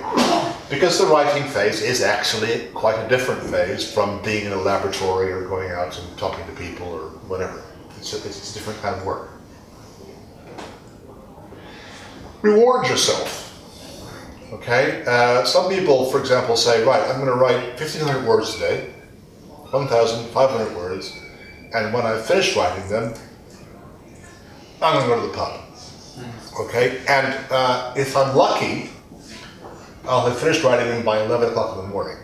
[SPEAKER 1] Because the writing phase is actually quite a different phase from being in a laboratory or going out and talking to people or whatever. It's a different kind of work. Reward yourself. Okay? Some people, for example, say, right, I'm going to write 1,500 words today, 1,500 words, and when I've finished writing them, I'm going to go to the pub. Okay? And if I'm lucky, I'll have finished writing them by 11 o'clock in the morning.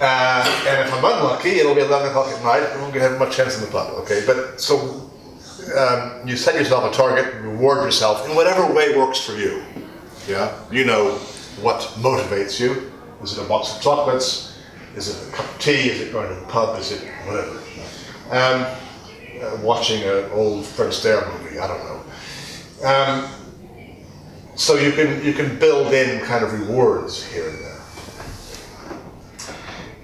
[SPEAKER 1] And if I'm unlucky, it'll be 11 o'clock at night, and I won't have much chance in the pub. Okay? But so you set yourself a target, reward yourself in whatever way works for you. Yeah? You know what motivates you. Is it a box of chocolates? Is it a cup of tea? Is it going to the pub? Is it whatever? Watching an old Fred Astaire movie, I don't know. So you can build in kind of rewards here and there.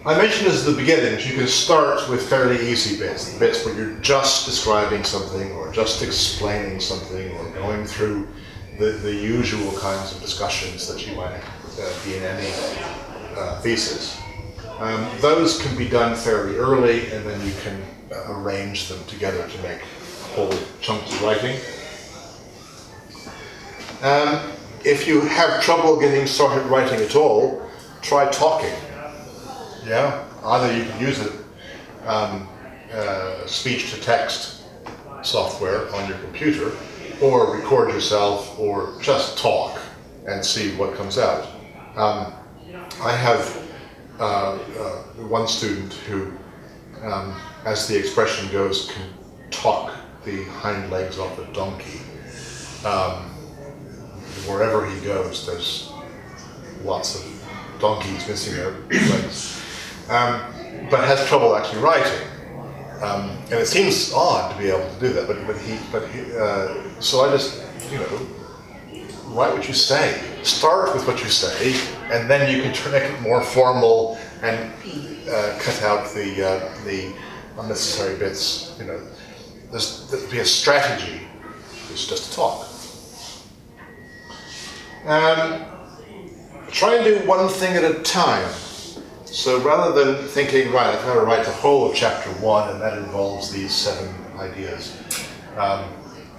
[SPEAKER 1] I mentioned this at the beginning that you can start with fairly easy bits, the bits where you're just describing something or just explaining something or going through the usual kinds of discussions that you might be in any thesis. Those can be done fairly early, and then you can arrange them together to make whole chunks of writing. If you have trouble getting started writing at all, try talking. Yeah, either you can use speech-to-text software on your computer, or record yourself, or just talk and see what comes out. I have one student who, as the expression goes, can talk the hind legs off a donkey. Wherever he goes, there's lots of donkeys missing their legs. But has trouble actually writing, and it seems odd to be able to do that. So I just, write what you say. Start with what you say, and then you can make it more formal and cut out the unnecessary bits. There'll be a strategy. It's just a talk. Try and do one thing at a time. So rather than thinking, right, I've got to write the whole of chapter 1 and that involves these 7 ideas,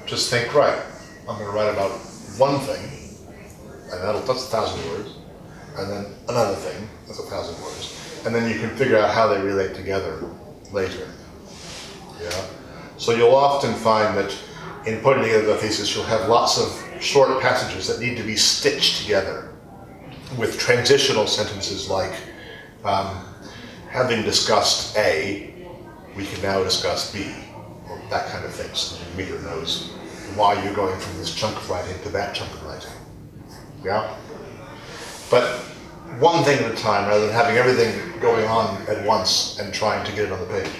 [SPEAKER 1] just think, right, I'm going to write about one thing, and that's 1,000 words, and then another thing, that's 1,000 words, and then you can figure out how they relate together later. Yeah. So you'll often find that in putting together the thesis, you'll have lots of short passages that need to be stitched together with transitional sentences like, having discussed A, we can now discuss B, or that kind of thing, so the reader knows why you're going from this chunk of writing to that chunk of writing. Yeah? But one thing at a time, rather than having everything going on at once and trying to get it on the page.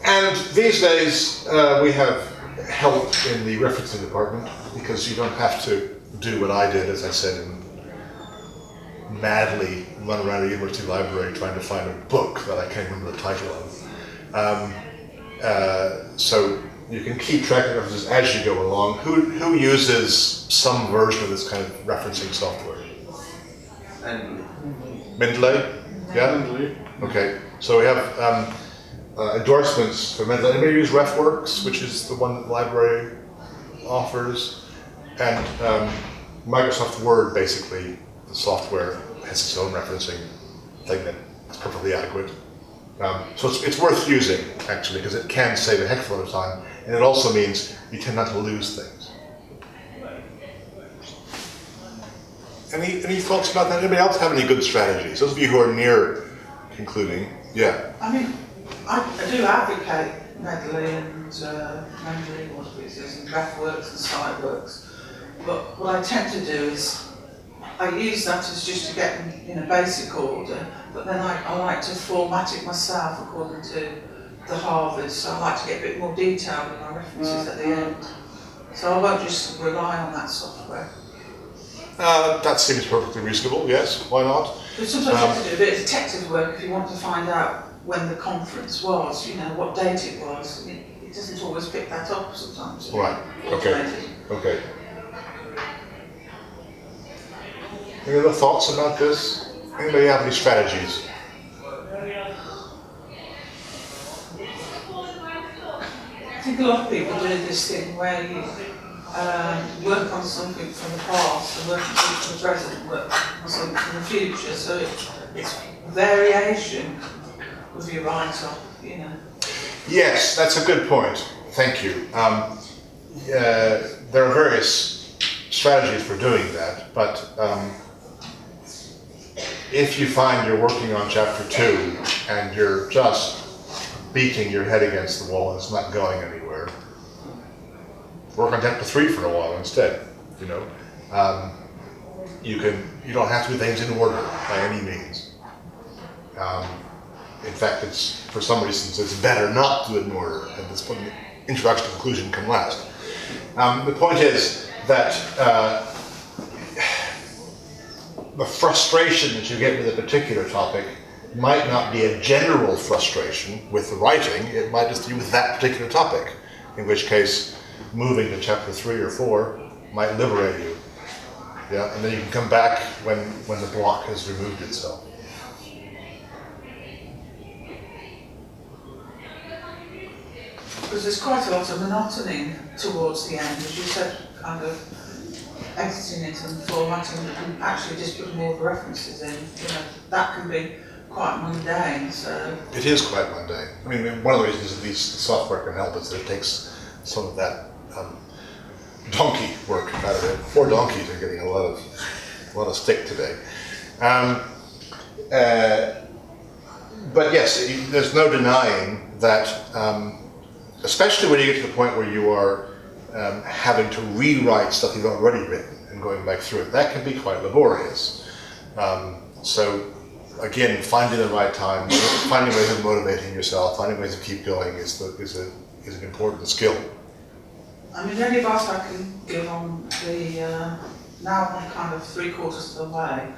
[SPEAKER 1] And these days, we have help in the referencing department, because you don't have to do what I did, as I said, and madly run around a university library trying to find a book that I can't remember the title of. So you can keep track of references as you go along. Who uses some version of this kind of referencing software? Mendeley? Yeah? Mendeley. Okay, so we have endorsements for Mendeley. Anybody use RefWorks, which is the one that the library offers? And Microsoft Word, basically, the software has its own referencing thing that's perfectly adequate. So it's worth using, actually, because it can save a heck of a lot of time, and it also means you tend not to lose things. Any thoughts about that? Anybody else have any good strategies? Those of you who are near concluding, yeah.
[SPEAKER 5] I mean, I do advocate Mendeley and Mendeley, and RefWorks and SiteWorks, but what I tend to do is I use that as just to get them in a basic order, but then I like to format it myself according to the Harvard, so I like to get a bit more detail in my references at the end. So I won't just rely on that software.
[SPEAKER 1] That seems perfectly reasonable, yes, why not?
[SPEAKER 5] But sometimes you have to do a bit of detective work if you want to find out when the conference was, you know, what date it was. It doesn't always pick that up sometimes.
[SPEAKER 1] Right, okay,
[SPEAKER 5] Automated.
[SPEAKER 1] okay. Any other thoughts about this? Anybody have any strategies?
[SPEAKER 5] I think a lot of people do this thing where you work on something from the past and work on something from the present, work on something from the future. So it's variation of your write-up, you know.
[SPEAKER 1] Yes, that's a good point. Thank you. There are various strategies for doing that, but if you find you're working on chapter 2 and you're just beating your head against the wall and it's not going anywhere, work on chapter 3 for a while instead. You know, you don't have to do things in order by any means. In fact, it's for some reasons it's better not to do it in order, and this point, introduction to conclusion can last. The point is that the frustration that you get with a particular topic might not be a general frustration with the writing, it might just be with that particular topic, in which case moving to chapter 3 or 4 might liberate you. Yeah, and then you can come back when the block has removed itself.
[SPEAKER 5] Because there's quite a lot of monotony towards the end, as you said, kind of editing it and formatting it and actually just putting more references in. You know, that can be quite mundane. So
[SPEAKER 1] it is quite mundane. I mean, one of the reasons that the software can help is that it takes some of that donkey work out of it. Poor donkeys are getting a lot of stick today. But yes, there's no denying that, especially when you get to the point where you are having to rewrite stuff you've already written and going back through it, that can be quite laborious. So again, finding the right time, finding ways of motivating yourself, finding ways to keep going is an important skill.
[SPEAKER 5] I mean, the only advice I can give on the, now I'm kind of 3/4 of the way,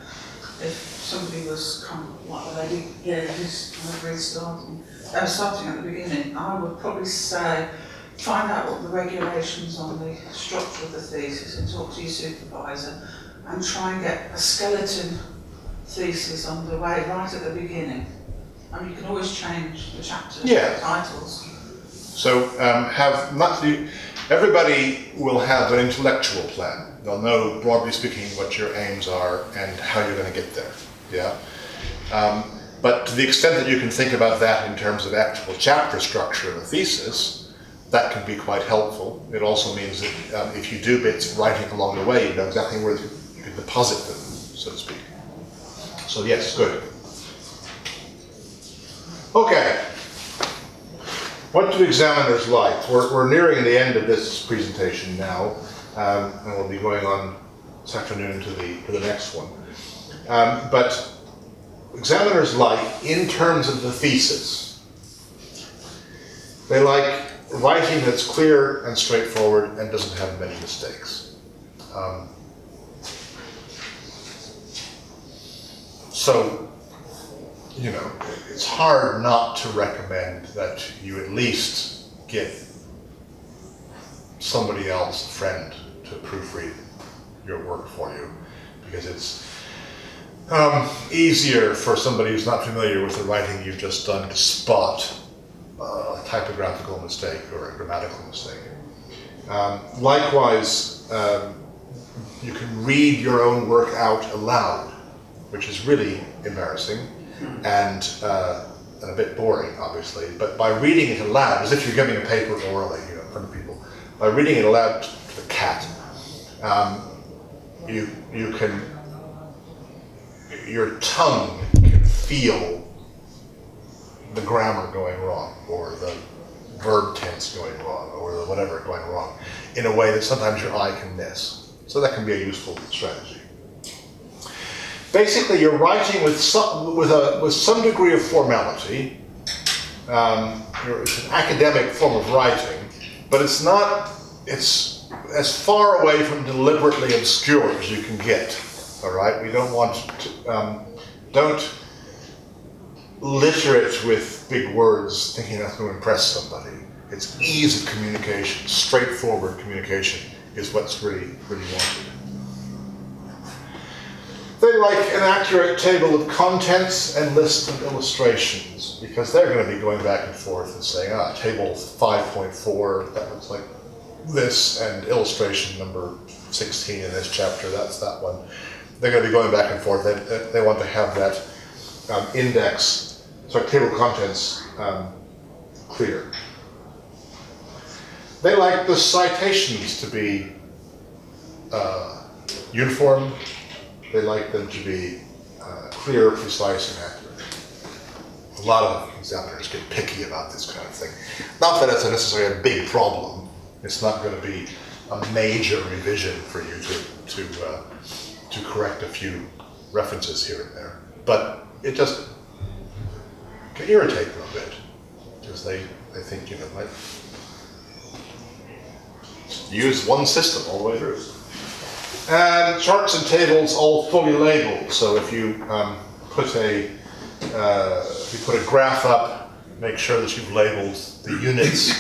[SPEAKER 5] if somebody was kind of like a lady, who's kind of restarting, starting at the beginning, I would probably say, find out what the regulations on the structure of the thesis and talk to your supervisor and try and get a skeleton thesis underway right at the beginning. I mean, you can always change the chapter titles.
[SPEAKER 1] So everybody will have an intellectual plan. They'll know, broadly speaking, what your aims are and how you're going to get there. Yeah. But to the extent that you can think about that in terms of actual chapter structure of a thesis, that can be quite helpful. It also means that if you do bits of writing along the way, you know exactly where you can deposit them, so to speak. So yes, good. Okay. What do examiners like? We're nearing the end of this presentation now, and we'll be going on this afternoon to the next one. But examiners like, in terms of the thesis, they like writing that's clear and straightforward and doesn't have many mistakes. So, you know, it's hard not to recommend that you at least get somebody else, a friend, to proofread your work for you, because it's easier for somebody who's not familiar with the writing you've just done to spot a typographical mistake or a grammatical mistake. Likewise, you can read your own work out aloud, which is really embarrassing and a bit boring, obviously. But by reading it aloud, as if you're giving a paper orally, you know, in front of people, by reading it aloud to the cat, you can, your tongue can feel the grammar going wrong, or the verb tense going wrong, or the whatever going wrong, in a way that sometimes your eye can miss. So that can be a useful strategy. Basically, you're writing with some degree of formality. It's an academic form of writing, but it's not. It's as far away from deliberately obscure as you can get. All right, we don't want to, don't litter it with big words thinking that's going to impress somebody. It's ease of communication, straightforward communication is what's really wanted. They like an accurate table of contents and list of illustrations, because they're going to be going back and forth and saying, table 5.4, that looks like this, and illustration number 16 in this chapter, that's that one. They're going to be going back and forth. They want to have that table of contents clear. They like the citations to be uniform. They like them to be clear, precise, and accurate. A lot of examiners get picky about this kind of thing. Not that it's necessarily a big problem. It's not going to be a major revision for you to correct a few references here and there. But it just can irritate them a bit, because they think, like, use one system all the way through. And charts and tables all fully labeled. So if you put a graph up, make sure that you've labeled the units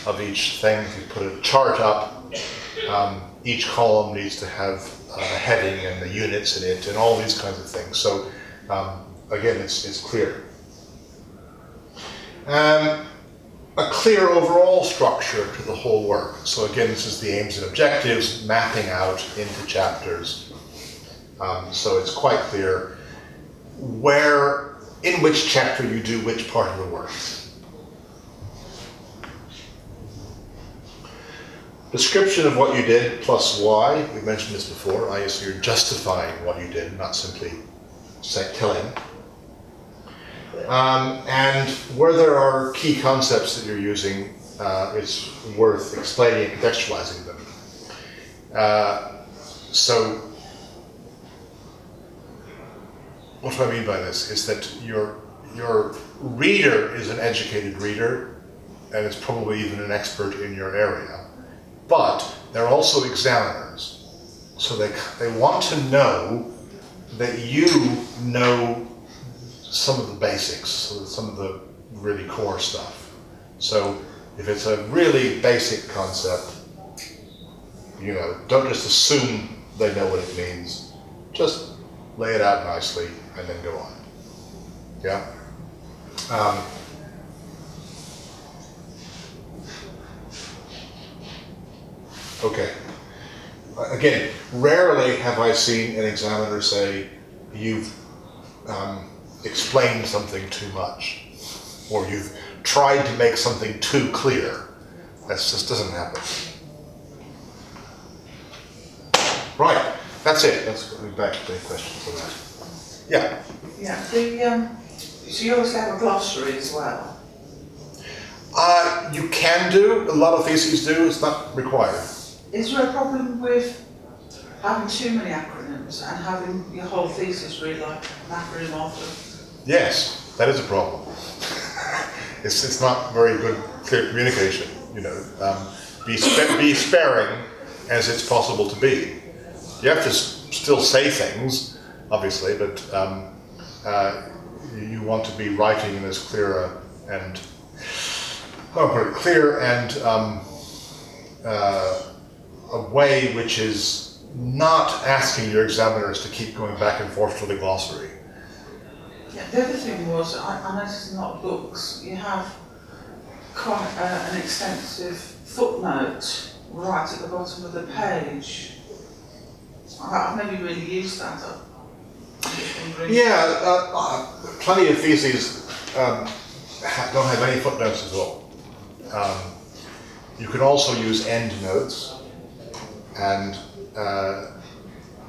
[SPEAKER 1] of each thing. If you put a chart up, each column needs to have a heading and the units in it, and all these kinds of things. So again, it's clear. A clear overall structure to the whole work. So again, this is the aims and objectives, mapping out into chapters. So it's quite clear in which chapter you do which part of the work. Description of what you did plus why. We mentioned this before. So you're justifying what you did, not simply telling. And where there are key concepts that you're using, it's worth explaining and contextualizing them. So what do I mean by this? Is that your reader is an educated reader, and is probably even an expert in your area. But they're also examiners. So they want to know that you know some of the basics, some of the really core stuff. So if it's a really basic concept, don't just assume they know what it means. Just lay it out nicely and then go on. Yeah? Okay. Again, rarely have I seen an examiner say, you've explained something too much, or you've tried to make something too clear. That just doesn't happen. Right, that's it. Let's go back to the questions on that. Yeah.
[SPEAKER 5] Yeah, so you obviously have a glossary as well.
[SPEAKER 1] You can do, a lot of theses do, it's not required.
[SPEAKER 5] Is there a problem with having too many acronyms and having your whole thesis read like an acronym of
[SPEAKER 1] Yes, that is a problem. It's not very good, clear communication. Be sparing as it's possible to be. You have to still say things, obviously, but you want to be writing in as clear and a way which is not asking your examiners to keep going back and forth to the glossary.
[SPEAKER 5] Yeah, the other thing was, I noticed in a lot of books, you have quite an extensive footnote right at the bottom of the page. I've never really used that.
[SPEAKER 1] Yeah, plenty of theses don't have any footnotes at all. You can also use endnotes, and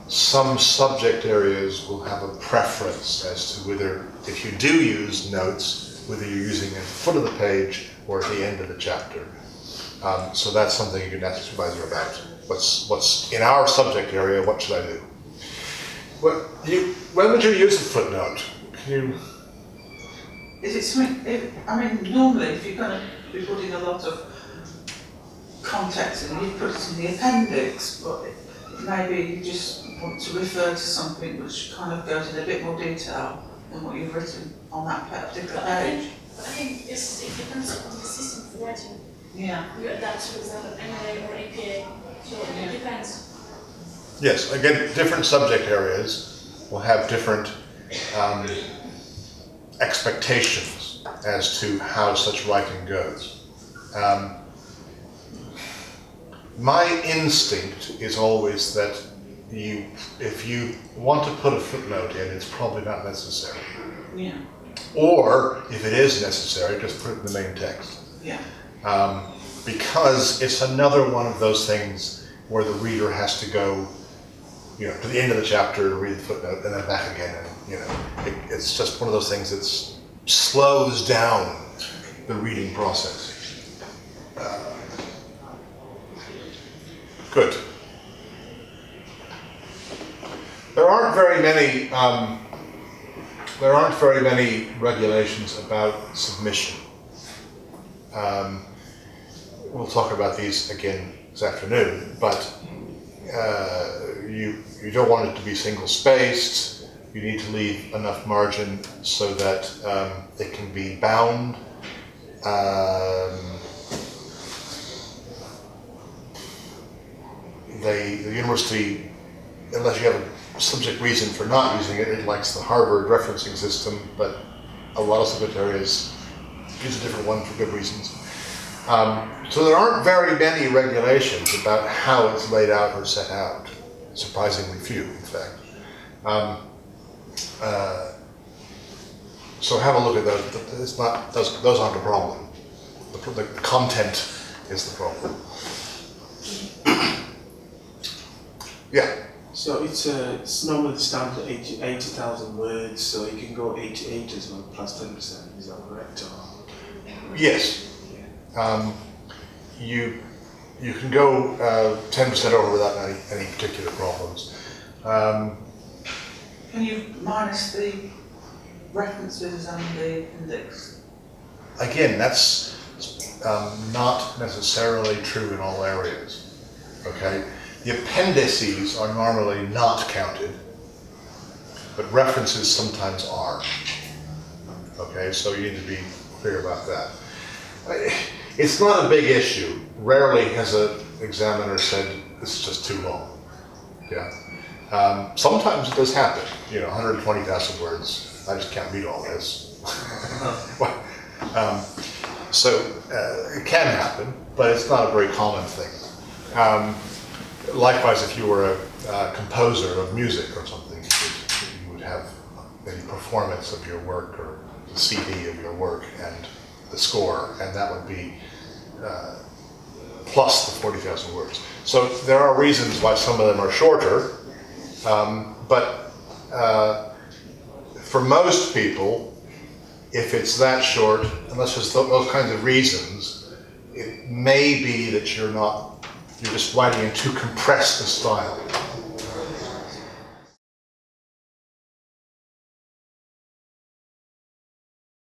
[SPEAKER 1] some subject areas will have a preference as to whether, if you do use notes, whether you're using it at the foot of the page or at the end of the chapter. So that's something you can ask the supervisor about. What's in our subject area, what should I do? When would you use a footnote? Can you?
[SPEAKER 5] Is it something, normally if you're going to be putting a lot of context and you put it in the appendix, but maybe you just want to refer to something which kind of goes in a bit more detail than what you've written on that particular page.
[SPEAKER 3] I think it depends on the system for writing.
[SPEAKER 5] Yeah.
[SPEAKER 3] You adapt, for example, MLA or APA, so it depends.
[SPEAKER 1] Yes, again, different subject areas will have different expectations as to how such writing goes. My instinct is always that if you want to put a footnote in, it's probably not necessary.
[SPEAKER 5] Yeah.
[SPEAKER 1] Or, if it is necessary, just put it in the main text.
[SPEAKER 5] Yeah.
[SPEAKER 1] Because it's another one of those things where the reader has to go, to the end of the chapter to read the footnote and then back again. And, it's just one of those things that slows down the reading process. Good. There aren't very many regulations about submission. We'll talk about these again this afternoon, but you don't want it to be single-spaced. You need to leave enough margin so that it can be bound. The university, unless you have a subject reason for not using it, it likes the Harvard referencing system, but a lot of subject areas use a different one for good reasons. So there aren't very many regulations about how it's laid out or set out. Surprisingly few, in fact. So have a look at those. It's not those aren't a problem. The content is the problem. Yeah.
[SPEAKER 2] So it's normally standard 80,000 words, so you can go 88 as well, plus 10%. Is that correct? Or?
[SPEAKER 1] Yes. You can go 10% over without any particular problems.
[SPEAKER 5] Can you minus the references and the index?
[SPEAKER 1] Again, that's not necessarily true in all areas. Okay. The appendices are normally not counted, but references sometimes are. Okay, so you need to be clear about that. It's not a big issue. Rarely has an examiner said, this is just too long. Yeah. Sometimes it does happen. 120,000 words. I just can't read all this. So it can happen, but it's not a very common thing. Likewise, if you were a composer of music or something, you would have a performance of your work or the CD of your work and the score, and that would be plus the 40,000 words. So there are reasons why some of them are shorter, but for most people, if it's that short, unless there's those kinds of reasons, it may be that you're just writing in too compressed a style.